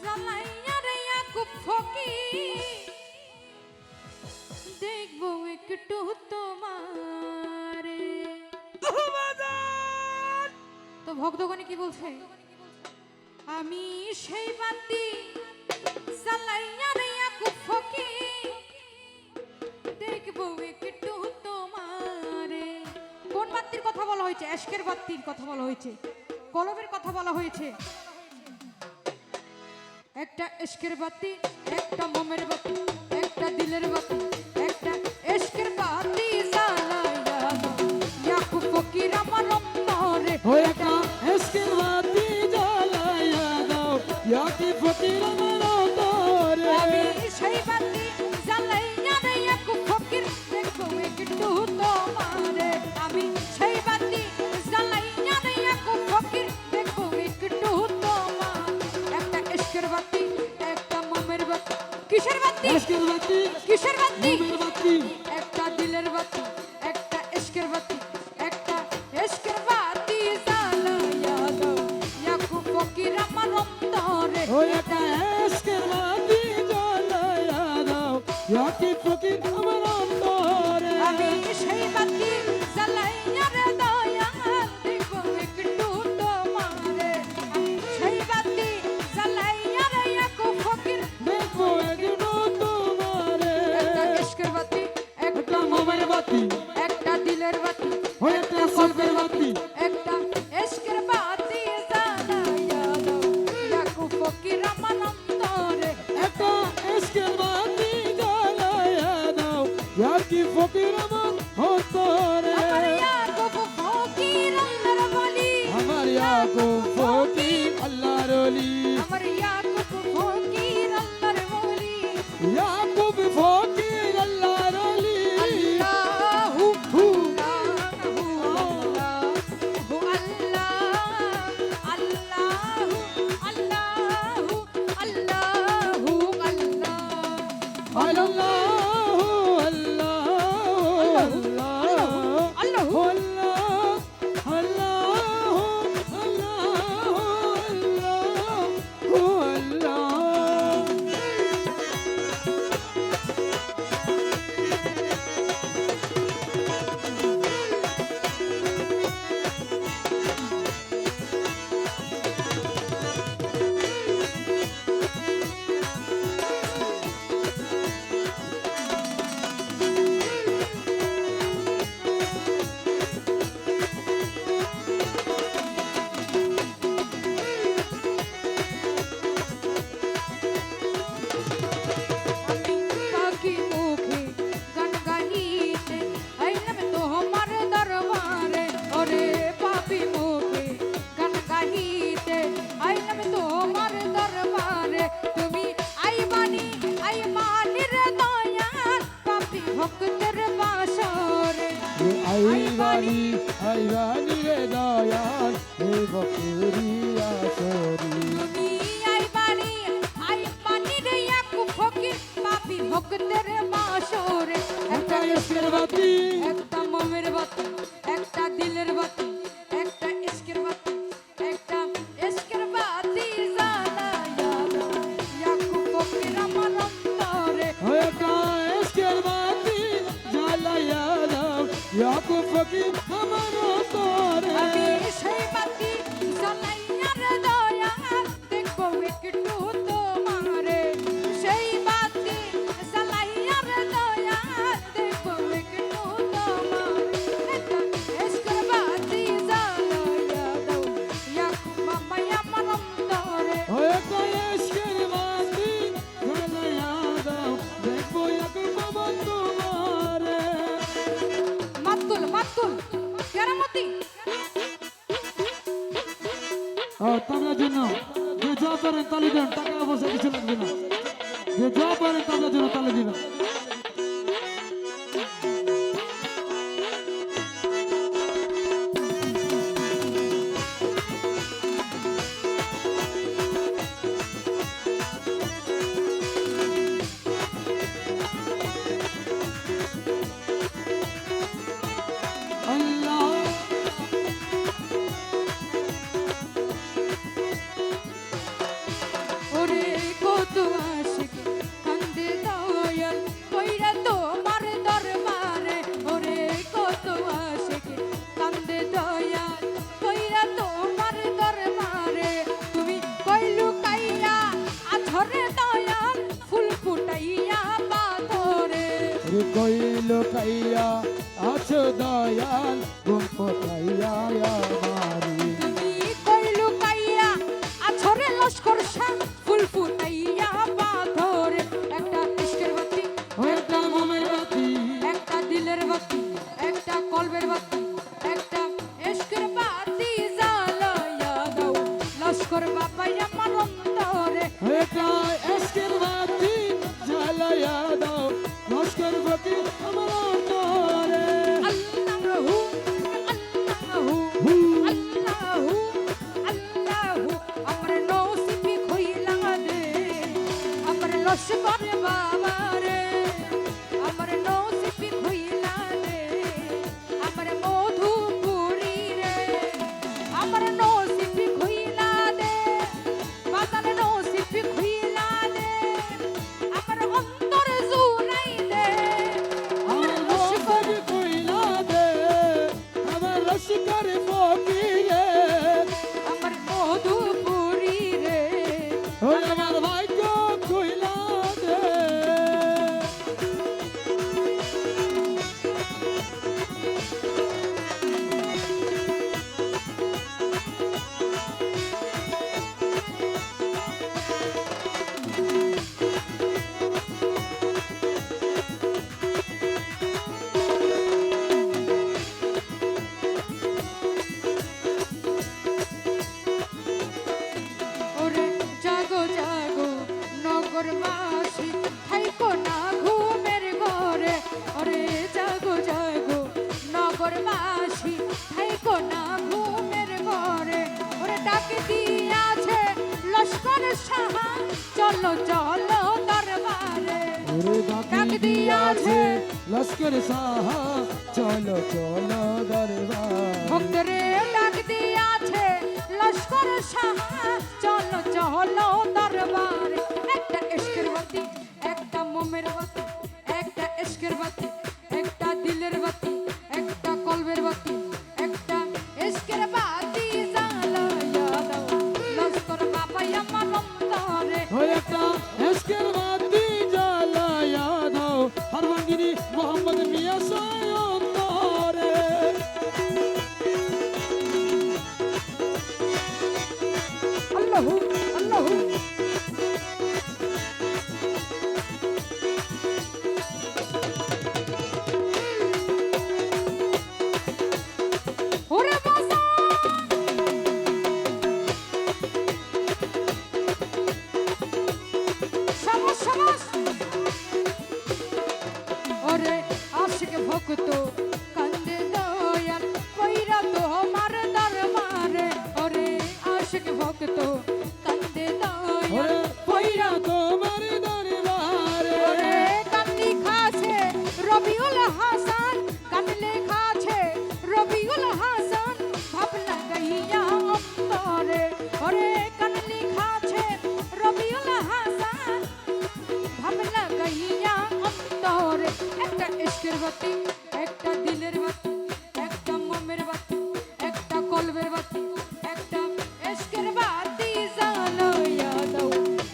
জ্বালাইয়া রে ইয়াকুব ফকির দেখবো একটু তোমারে। তো ভক্তগণে কি বলছে? আমি সেই বাতি জ্বালাইয়া রে ইয়াকুব ফকির দেখবো একটু তোমারে। কোন বাতির কথা বলা হয়েছে? এশকের বাতির কথা বলা হয়েছে, কলবের কথা বলা হয়েছে। একটা এশকের বাতি, একটা মোমের বাতি, একটা দিলের বাতি, একটা এশকের বাতি জ্বালাইয়া ইয়াকুব ফকির আমার অন্তরে। একটা এশকের বাতি জ্বালাইয়া দাও ইয়াকুব ফকির আমার অন্তরে। আমি সেই বাতি জ্বালাইয়া রে ইয়াকুব ফকির দেখবো একটু তোমারে। আমি সেই বাতি জ্বালাইয়া রে ইয়াকুব ফকির দেখবো একটু তোমার। একটা এশকের বাতি, একটা মোমের বাতি, কিসের বাতি? এশকের বাতি, কিসের বাতি? মোমের বাতি, একটা দিলের বাতি, একটা এশকের বাতি, একটা এশকের বাতি জ্বালাইয়া দাও ইয়াকুব ফকির আমার অন্তরে। একটা এশকের বাতি জ্বালাইয়া দাও ইয়াকুব ফকির আমার অন্তরে। আমি সেই বাতি জ্বালাইয়া রে দয়াল দেখবো একটু তোমারে। আমি সেই বাতি জ্বালাইয়া রে ইয়াকুব ফকির দেখবো একটু তোমারে। একটা এশকের বাতি, একটা মোমের বাতি, একটা দিলের বাতি, একটা কলবের বাতি, একটা এশকের বাতি জ্বালাইয়া দাও ইয়াকুব ফকির আমার অন্তরে। একটা এশকের বাতি জ্বালাইয়া দাও ইয়াকুব ফকির আমার অন্তরে। আমার ইয়াকুব ফকির আল্লাহর ওলি, আমার ইয়াকুব ফকির আল্লাহর ওলি, আমার ইয়াকুব ফকির আল্লাহর ওলি। ইয়াকুব ফকির আল্লাহর ওলি। আল্লাহু আল্লাহু আল্লাহু আল্লাহ আল্লাহু আমি পাখি মুখে গান গাহিতে আইলাম তোমার দরবারে। ওরে পাপি মুখে গান গাহিতে আইলাম তোমার দরবারে। তুমি আইমানি রে দয়াল পাপি ভক্তের বাসরে। আইবানি আইবানি রে দয়াল এই বকরি আসরি। তুমি আইমানি রে ইয়াকুব ফকির পাপি ভক্তের বাসরে। একটা এশকের বাতি, একটা মোমের বাতি, একটা দিলের বাতি, একটা ইশকের বাতি, একটা ইশকের বাতি জ্বালাইয়া দাও ইয়াকুব ফকির আমার অন্তরে। একটা এশকের বাতি জ্বালাইয়া দাও ইয়াকুব ফকির আমার অন্তরে। আমি সেই বাতি জ্বালাইয়া রে দয়াল দেখবো একটু তোমারে। সেই বাতি জ্বালাইয়া রে দয়াল দেখবো একটু তোমারে। একটা ইশকের বাতি জ্বালাইয়া দাও ইয়াকুব মামা আমার অন্তরে। একটা এশকের বাতি জ্বালাইয়া দাও দেখবো ইয়াকুব আমার তোমারে। মাতুল মাতুল কেরামতি তাবলার জন্য যে যা পারেন তালি দেন, টাকা পয়সা কিছু লাগবে না। যে যা পারেন তাবলার জন্য তালি দিবেন। ওরে কত আশিক কান্দে দয়াল কইরা তোমার দরবারে ওরে কত আশিক কান্দে দয়াল কইরা তোমার দরবারে তুমি কইলু কাইয়া আছরে দয়াল ফুল ফুটাইয়া পাথরে কইল কাইয়া আছো দয়াল ঘুম পটাইয়া আমারি তুমি কইলু কাইয়া আছরে লস্কর শাহ ফুল ফুটাইয়া পাথরে একটা ইশকের বাতি একটা মোমের বাতি একটা দিলের বাতি একটা কলবের বাতি একটা ইশকের বাতি জ্বালাইয়া দাও লস্কর বাবাই আমার অন্তরে একটা এসকের বাতি জ্বালাইয়া দাও লস্কর বাতি আমার অন্তরে আল্লাহু আল্লাহু হু আল্লাহু আল্লাহু আমার নসিবি খইলা দে আমার লস্কর বাবা রে আমার নসিবি খইলা দে আমার মধুপুরি রে আমার নসিবি খইলা দে বাজার নসিবি খইলা দে আমার অন্তর জুড়াই দে আমার লস্কর কইলা দে আমার লস্কর ফকিরে আমার মধুপুরি রে ওই আমার ভাগ্য কইলা দে ওরে জাগো জাগো নগরবাসী থাইকো না ঘুমের ঘরে ওরে জাগো জাগো নগরবাসী থাইকো না ঘুমের ঘরে ওরে ডাকে দিয়াছে লস্কর সাহা চলো চলো দরবারে ওরে ডাক দিয়াছে লস্কর সাহা চলো চলো দরবার ভক্তরে ডাক দিয়াছে লস্কর সাহা চলো চলো দরবারে একটা ইশকের বাতি একটা মোমের বাতি একটা ইশকের বাতি একটা দিলের বাতি একটা কলবের বাতি একটা ইশকের বাতি জ্বালাইয়া দাও লস্কর বাবাই আমার অন্তরে ওই একটা এসকের বাতি জ্বালাইয়া দাও হরবাঙ্গিনী মোহাম্মদ মিয়া সায়ন্তরে আল্লাহু আল্লাহু ওরে বাবা শাবাশ শাবাশ ওরে আশিক ভক্ত কান্দে দয়াল কইরা তোমার দরবারে ওরে আশিক ভক্ত কান্দে দয়াল ওরে পয়রা তোমার দরবারে ওরে গান লিখাছে রবিউল হাসান গান লেখাছে রবিউল হাসান ভাবনা গাইয়া অন্তরে ওরে গান লিখাছে রবিউল হাসান ভাবনা গাইয়া অন্তরে একটা ইশকের বাতি একটা দিলের বাতি একটা মোমের বাতি একটা কলবের বাতি একটা ইশকের বাতি জ্বালাইয়া দাও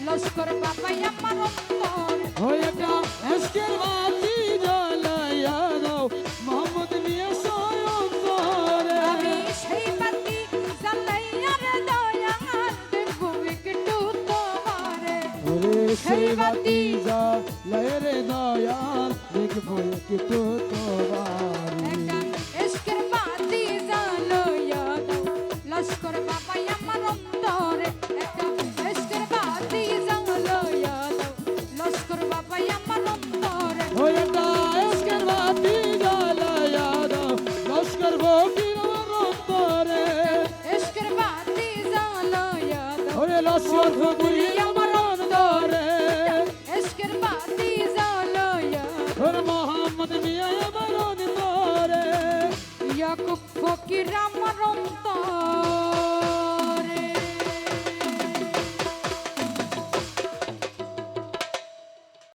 লস্কর বাবাই আমার অন্তরে ওই একটা এসকের বাতি জ্বালাইয়া দাও মোহাম্মদ মিয়া সায়ন্তরে আমি সেই বাতি জ্বালাইয়া রে দয়াল দেখবো একটু তোমারে ওরে সেই বাতি জ্বালায় রে দয়াল দেখবো একটু তোমারি একটা ইশকের বাতি জ্বালাইয়া দাও লস্কর বাবাই আমার অন্তরে একটা ইশকের বাতি জ্বালাইয়া দাও লস্কর বাবাই আমার অন্তরে ওই একটা এসকের বাতি জ্বালাইয়া দাও লস্কর ফকির আমার অন্তরে ইশকের বাতি জ্বালাইয়া দাও ওরে লস্কর ফকির আমার অন্তরে ইশকের বাতি জ্বালাইয়া ওরে মোহাম্মদ মিয়া আমার অন্তরে ইয়াকুব ফকির আমার অন্তরে